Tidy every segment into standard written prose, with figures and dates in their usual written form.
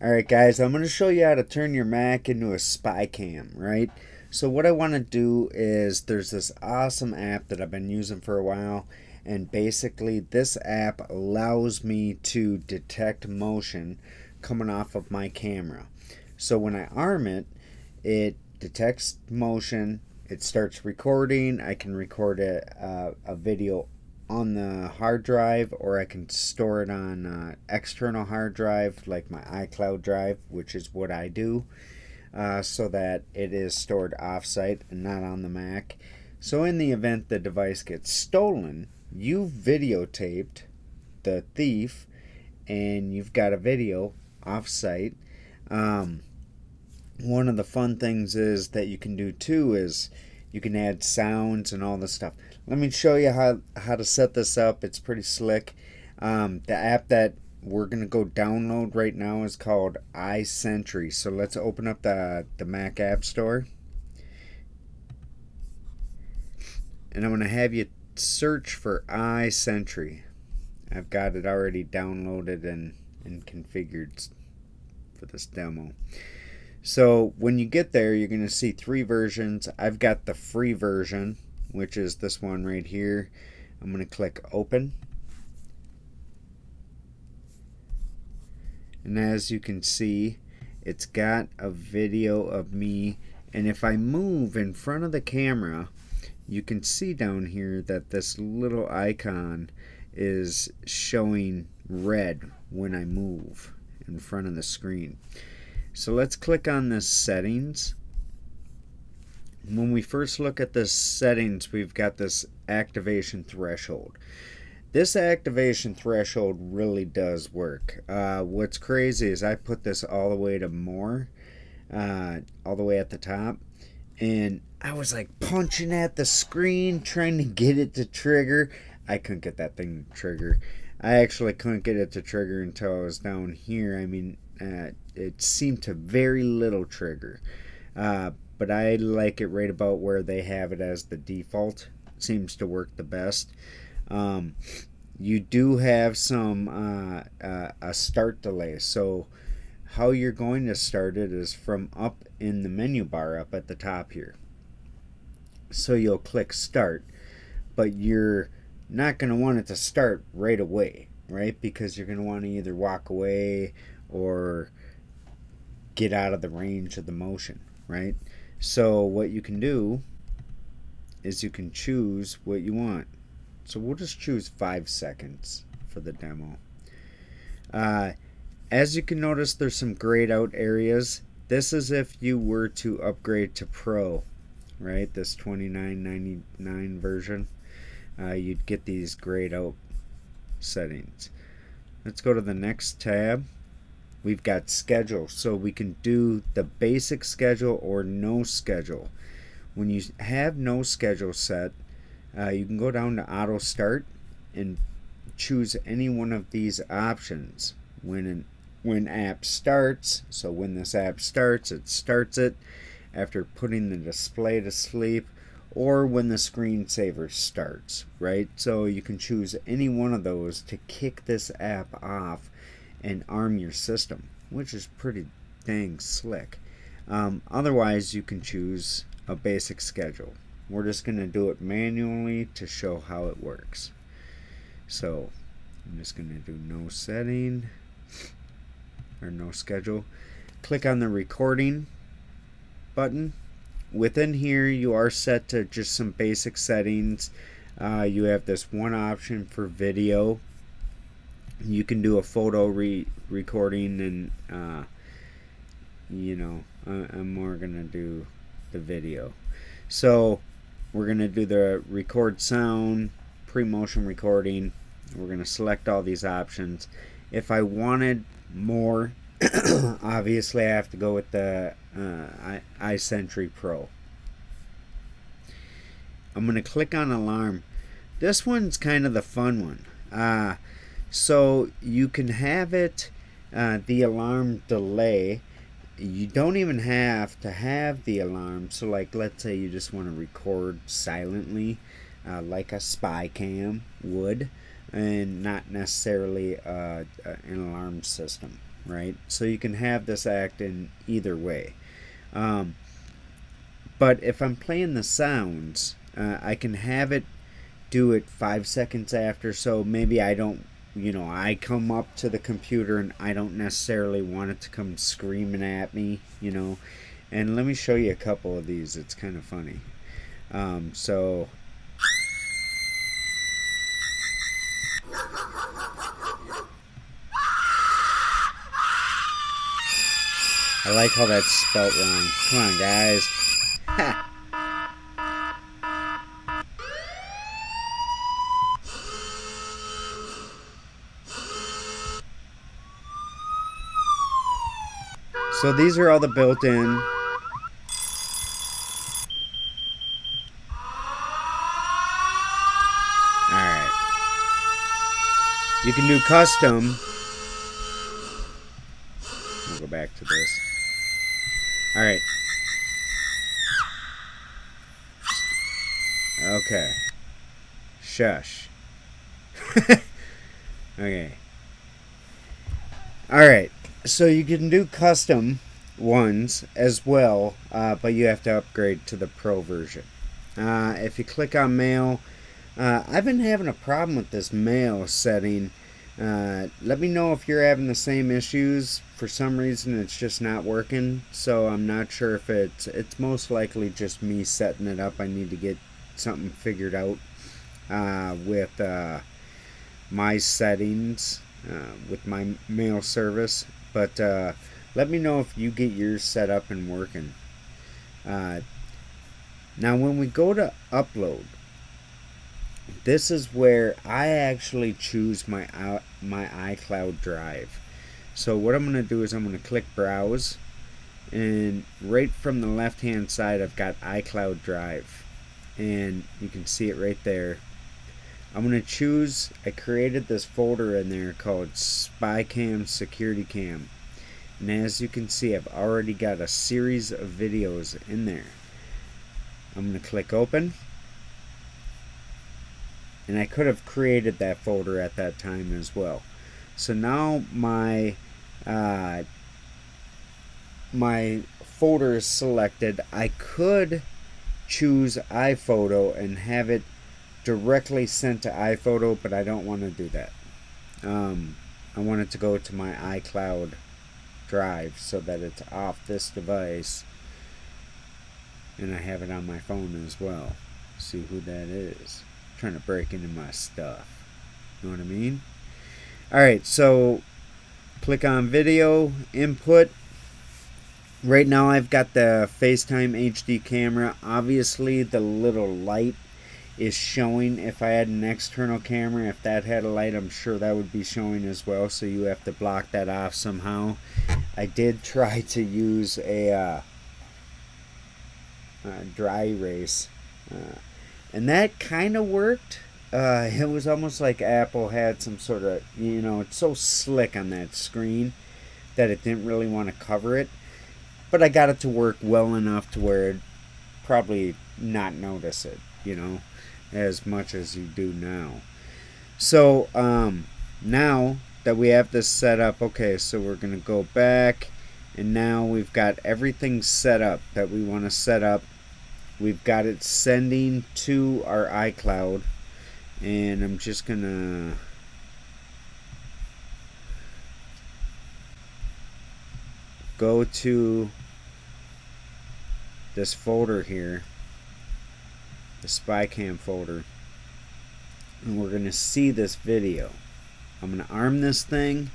Alright guys, I'm going to show you how to turn your Mac into a spy cam, right? So what I want to do is there's this awesome app that I've been using for a while, and basically this app allows me to detect motion coming off of my camera. So when I arm it, it detects motion, it starts recording. I can record a video on the hard drive, or I can store it on external hard drive like my iCloud drive, which is what I do, so that it is stored offsite and not on the Mac. So in the event the device gets stolen, you videotaped the thief and you've got a video offsite. Um, One of the fun things is that you can do too is you can add sounds and all this stuff. Let me show you how to set this up. It's pretty slick. The app that we're going to go download right now is called iSentry. So let's open up the Mac App Store. And I'm going to have you search for iSentry. I've got it already downloaded and configured for this demo. So when you get there, you're going to see three versions. I've got the free version, which is this one right here. I'm going to click open. And as you can see, it's got a video of me. And if I move in front of the camera, you can see down here that this little icon is showing red when I move in front of the screen. So let's click on this settings. When we first look at this settings, we've got this activation threshold. This activation threshold really does work. What's crazy is I put this all the way to more, all the way at the top, and I was like punching at the screen trying to get it to trigger. I couldn't get that thing to trigger. I actually couldn't get it to trigger until I was down here. I mean, it seemed to very little trigger. But I like it right about where they have it as the default. It seems to work the best. You do have some a start delay. So how you're going to start it is from up in the menu bar up at the top here. So you'll click start, but you're not going to want it to start right away, right? Because you're going to want to either walk away or get out of the range of the motion, right? So what you can do is you can choose what you want. So we'll just choose 5 seconds for the demo. As you can notice, there's some grayed out areas. This is if you were to upgrade to Pro, right? This $29.99 version. You'd get these grayed out settings. Let's go to the next tab. We've got schedule, so we can do the basic schedule or no schedule. When you have no schedule set, you can go down to auto start and choose any one of these options. When app starts, so when this app starts, it starts it after putting the display to sleep, or when the screensaver starts, right? So you can choose any one of those to kick this app off and arm your system, which is pretty dang slick. Otherwise, you can choose a basic schedule. We're just going to do it manually to show how it works. So I'm just going to do no setting or no schedule. Click on the recording button. Within here, you are set to just some basic settings. You have this one option for video. You can do a photo recording, and I'm more gonna do the video. So we're gonna do the record sound, pre-motion recording. We're gonna select all these options. If I wanted more, obviously I have to go with the iSentry Pro. I'm gonna click on alarm. This one's kind of the fun one. So you can have it, the alarm delay. You don't even have to have the alarm. So like, let's say you just want to record silently, like a spy cam would, and not necessarily an alarm system. right? So you can have this act in either way. But if I'm playing the sounds, I can have it do it 5 seconds after. So maybe I don't, I come up to the computer and I don't necessarily want it to come screaming at me, And let me show you a couple of these. It's kind of funny. So I like how that's spelt wrong. Come on, guys. Ha! So these are all the built-in. Alright. You can do custom. We'll go back to this. Alright. Okay. Shush. Okay. Alright. So you can do custom ones as well, but you have to upgrade to the Pro version. If you click on Mail, I've been having a problem with this Mail setting. Let me know if you're having the same issues. For some reason it's just not working, so I'm not sure if it's most likely just me setting it up. I need to get something figured out with my settings with my mail service. But let me know if you get yours set up and working. Now when we go to upload, this is where I actually choose my iCloud drive. So what I'm going to do is I'm going to click Browse, and right from the left hand side I've got iCloud drive, and you can see it right there. I'm going to choose, I created this folder in there called SpyCam Security Cam, and as you can see I've already got a series of videos in there. I'm going to click open, and I could have created that folder at that time as well. So now my my folder is selected. I could choose iPhoto and have it directly sent to iPhoto, but I don't want to do that. I want it to go to my iCloud drive so that it's off this device, and I have it on my phone as well. See who that is. Trying to break into my stuff. You know what I mean? Alright, so click on video input. Right now I've got the FaceTime HD camera. Obviously the little light is showing. If I had an external camera, if that had a light, I'm sure that would be showing as well, so you have to block that off somehow. I did try to use a dry erase, and that kind of worked. It was almost like Apple had some sort of, it's so slick on that screen that it didn't really want to cover it. But I got it to work well enough to where it'd probably not notice it, as much as you do now. So, now that we have this set up, okay, so we're going to go back, and now we've got everything set up that we want to set up. We've got it sending to our iCloud, and I'm just going to go to this folder here, the SpyCam folder, and we're going to see this video. I'm going to arm this thing.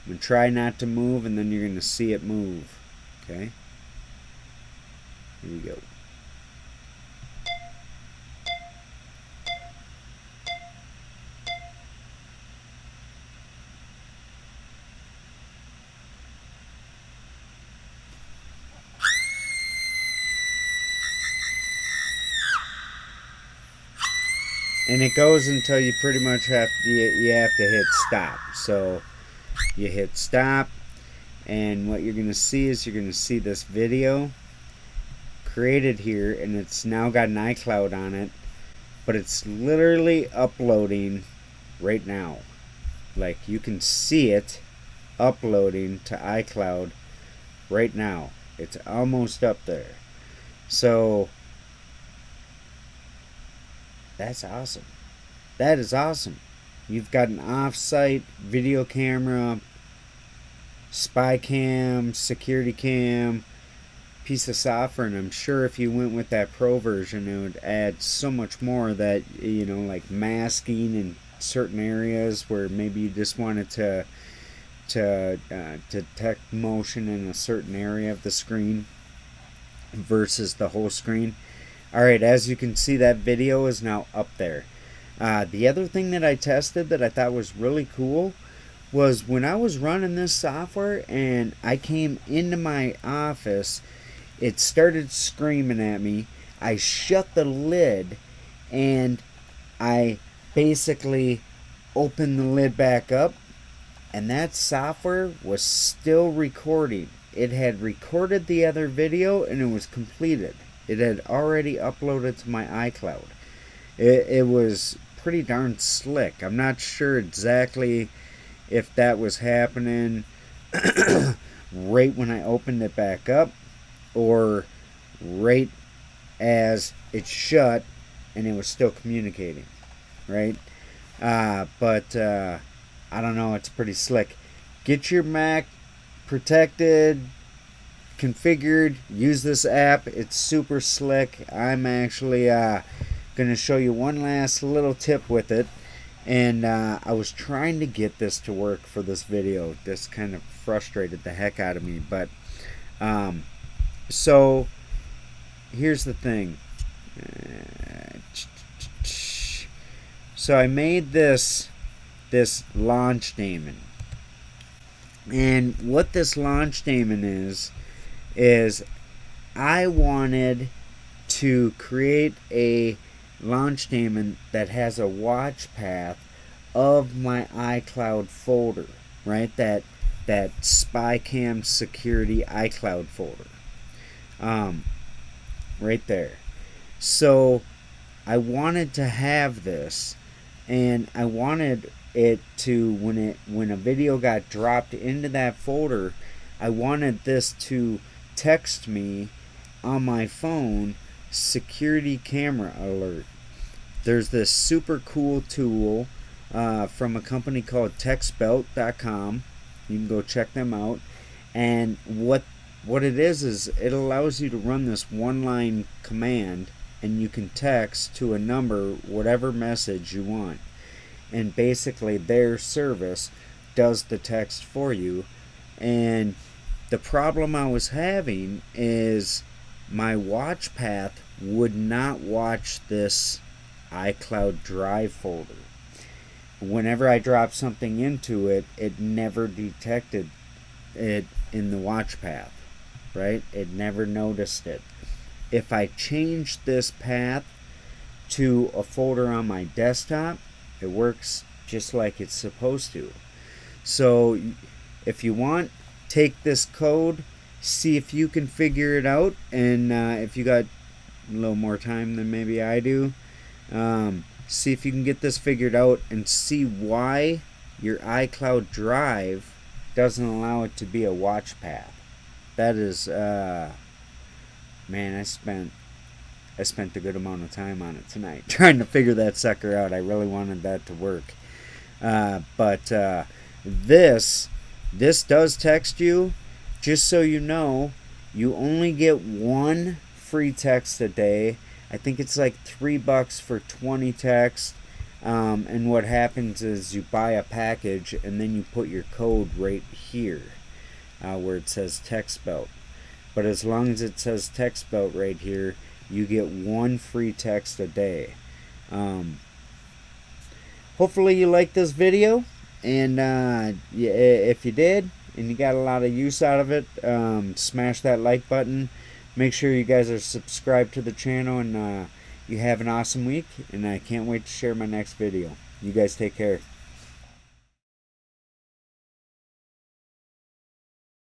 I'm going to try not to move, and then you're going to see it move. Okay? Here we go. And it goes until you pretty much have to hit stop. So you hit stop, and what you're going to see is you're going to see this video created here, and it's now got an iCloud on it, but it's literally uploading right now. Like, you can see it uploading to iCloud right now. It's almost up there. So that's awesome. That is awesome. You've got an off-site video camera, spy cam, security cam, piece of software, and I'm sure if you went with that pro version, it would add so much more that, you know, like masking in certain areas where maybe you just wanted to detect motion in a certain area of the screen versus the whole screen. Alright, as you can see, that video is now up there. The other thing that I tested that I thought was really cool was when I was running this software and I came into my office, it started screaming at me. I shut the lid and I basically opened the lid back up, and that software was still recording. It had recorded the other video and it was completed. It had already uploaded to my iCloud. It was pretty darn slick. I'm not sure exactly if that was happening right when I opened it back up or right as it shut and it was still communicating, right? But I don't know, it's pretty slick. Get your Mac protected, configured, use this app. It's super slick. I'm actually going to show you one last little tip with it. And I was trying to get this to work for this video. This kind of frustrated the heck out of me. But so here's the thing. So I made this launch daemon. And what this launch daemon is I wanted to create a launch daemon that has a watch path of my iCloud folder, right? That spy cam security iCloud folder, right there. So I wanted to have this, and I wanted it to, when a video got dropped into that folder, I wanted this to text me on my phone, security camera alert. There's this super cool tool from a company called textbelt.com. You can go check them out. And what it is it allows you to run this one-line command, and you can text to a number whatever message you want. And basically their service does the text for you. And the problem I was having is my watch path would not watch this iCloud Drive folder. Whenever I dropped something into it, it never detected it in the watch path, right? It never noticed it. If I changed this path to a folder on my desktop, it works just like it's supposed to. So if you want, take this code, see if you can figure it out, and if you got a little more time than maybe I do, see if you can get this figured out and see why your iCloud Drive doesn't allow it to be a watch path. That is, man, I spent a good amount of time on it tonight trying to figure that sucker out. I really wanted that to work. But this does text you. Just so you know, you only get one free text a day. I think it's like $3 for 20 texts. And what happens is you buy a package and then you put your code right here where it says TextBelt. But as long as it says TextBelt right here, you get one free text a day. Hopefully you like this video, and if you did and you got a lot of use out of it, smash that like button. Make sure you guys are subscribed to the channel, and you have an awesome week, and I can't wait to share my next video. You guys take care.